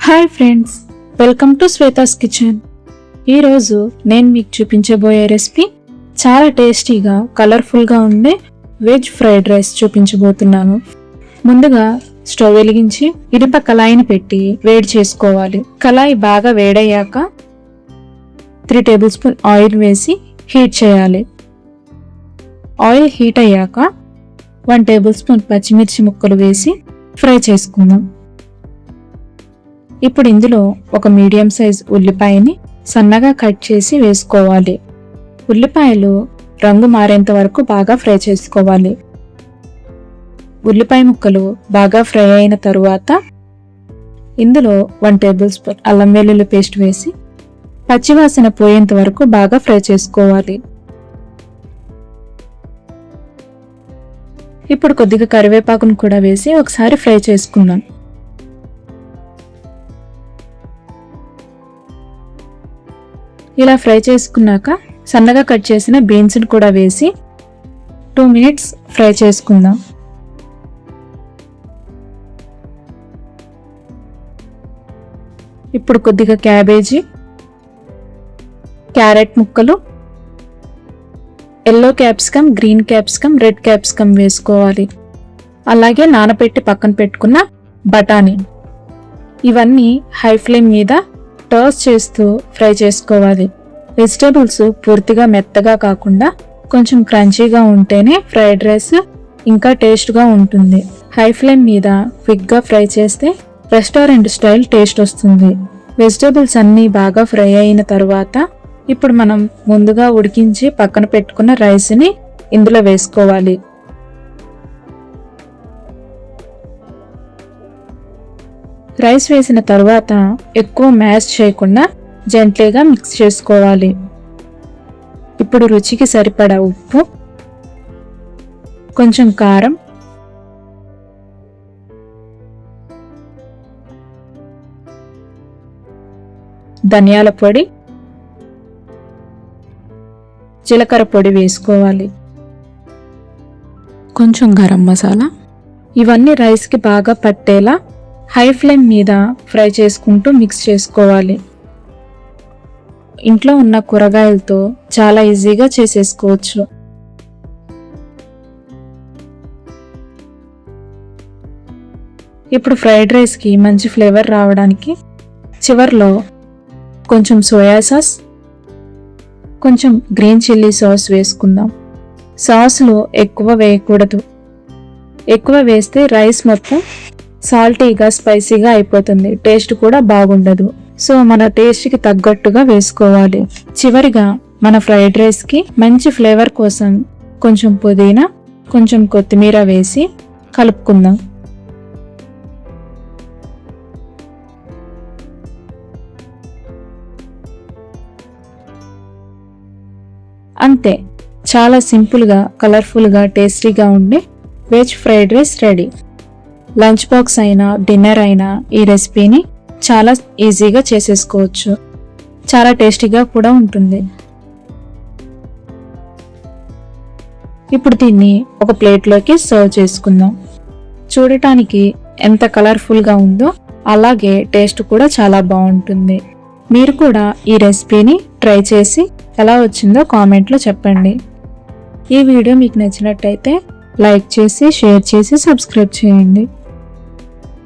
Hi friends, welcome to Shweta's kitchen. ఈరోజు నేను మీకు చూపించబోయే రెసిపీ చాలా టేస్టీగా కలర్ఫుల్గా ఉండే వెజ్ ఫ్రైడ్ రైస్ చూపించబోతున్నాను. ముందుగా స్టవ్ వెలిగించి ఇనుప కళాయిని పెట్టి వేడి చేసుకోవాలి. కళాయి బాగా వేడయ్యాక 3 టేబుల్ స్పూన్ ఆయిల్ వేసి హీట్ చేయాలి. ఆయిల్ హీట్ అయ్యాక 1 టేబుల్ స్పూన్ పచ్చిమిర్చి ముక్కలు వేసి ఫ్రై చేసుకుందాం. ఇప్పుడు ఇందులో ఒక మీడియం సైజ్ ఉల్లిపాయని సన్నగా కట్ చేసి వేసుకోవాలి. ఉల్లిపాయలు రంగు మారేంత వరకు బాగా ఫ్రై చేసుకోవాలి. ఉల్లిపాయ ముక్కలు బాగా ఫ్రై అయిన తరువాత ఇందులో 1 టేబుల్ స్పూన్ అల్లం వెల్లుల్లి పేస్ట్ వేసి పచ్చివాసన పోయేంత వరకు బాగా ఫ్రై చేసుకోవాలి. ఇప్పుడు కొద్దిగా కరివేపాకును కూడా వేసి ఒకసారి ఫ్రై చేసుకుందాం. ఇలా ఫ్రై చేసుకున్నాక సన్నగా కట్ చేసిన బీన్స్ని కూడా వేసి 2 మినిట్స్ ఫ్రై చేసుకుందాం. ఇప్పుడు కొద్దిగా క్యాబేజీ, క్యారెట్ ముక్కలు, yellow capsicum, green capsicum, red capsicum వేసుకోవాలి. అలాగే నానబెట్టి పక్కన పెట్టుకున్న బఠానీ, ఇవన్నీ హై ఫ్లేమ్ మీద టాస్ చేస్తూ ఫ్రై చేసుకోవాలి. వెజిటేబుల్స్ పూర్తిగా మెత్తగా కాకుండా కొంచెం క్రంచీగా ఉంటేనే ఫ్రైడ్ రైస్ ఇంకా టేస్ట్గా ఉంటుంది. హై ఫ్లేమ్ మీద క్విక్గా ఫ్రై చేస్తే రెస్టారెంట్ స్టైల్ టేస్ట్ వస్తుంది. వెజిటేబుల్స్ అన్నీ బాగా ఫ్రై అయిన తర్వాత ఇప్పుడు మనం ముందుగా ఉడికించి పక్కన పెట్టుకున్న రైస్ని ఇందులో వేసుకోవాలి. రైస్ వేసిన తర్వాత ఎక్కువ మ్యాష్ చేయకుండా జెంట్లీగా మిక్స్ చేసుకోవాలి. ఇప్పుడు రుచికి సరిపడా ఉప్పు, కొంచెం కారం, ధనియాల పొడి, జీలకర్ర పొడి వేసుకోవాలి. కొంచెం గరం మసాలా, ఇవన్నీ రైస్కి బాగా పట్టేలా హై ఫ్లేమ్ మీద ఫ్రై చేసుకుంటూ మిక్స్ చేసుకోవాలి. ఇంట్లో ఉన్న కూరగాయలతో చాలా ఈజీగా చేసేసుకోవచ్చు. ఇప్పుడు ఫ్రైడ్ రైస్కి మంచి ఫ్లేవర్ రావడానికి చివర్లో కొంచెం సోయా సాస్, కొంచెం గ్రీన్ చిల్లీ సాస్ వేసుకుందాం. సాస్లో ఎక్కువ వేయకూడదు. ఎక్కువ వేస్తే రైస్ మొత్తం సాల్టీగా స్పైసీగా అయిపోతుంది, టేస్ట్ కూడా బాగుండదు. సో మన టేస్ట్కి తగ్గట్టుగా వేసుకోవాలి. చివరిగా మన ఫ్రైడ్ రైస్కి మంచి ఫ్లేవర్ కోసం కొంచెం పుదీనా, కొంచెం కొత్తిమీర వేసి కలుపుకుందాం. అంతే, చాలా సింపుల్గా, కలర్ఫుల్గా, టేస్టీగా ఉండే veg fried rice ready. Lunch box అయినా డిన్నర్ అయినా ఈ రెసిపీని చాలా ఈజీగా చేసేసుకోవచ్చు. చాలా టేస్టీగా కూడా ఉంటుంది. ఇప్పుడు దీన్ని ఒక ప్లేట్లోకి సర్వ్ చేసుకుందాం. చూడటానికి ఎంత కలర్ఫుల్గా ఉందో అలాగే టేస్ట్ కూడా చాలా బాగుంటుంది. మీరు కూడా ఈ రెసిపీని ట్రై చేసి ఎలా వచ్చిందో కామెంట్లో చెప్పండి. ఈ వీడియో మీకు నచ్చినట్టయితే లైక్ చేసి, షేర్ చేసి, సబ్స్క్రైబ్ చేయండి.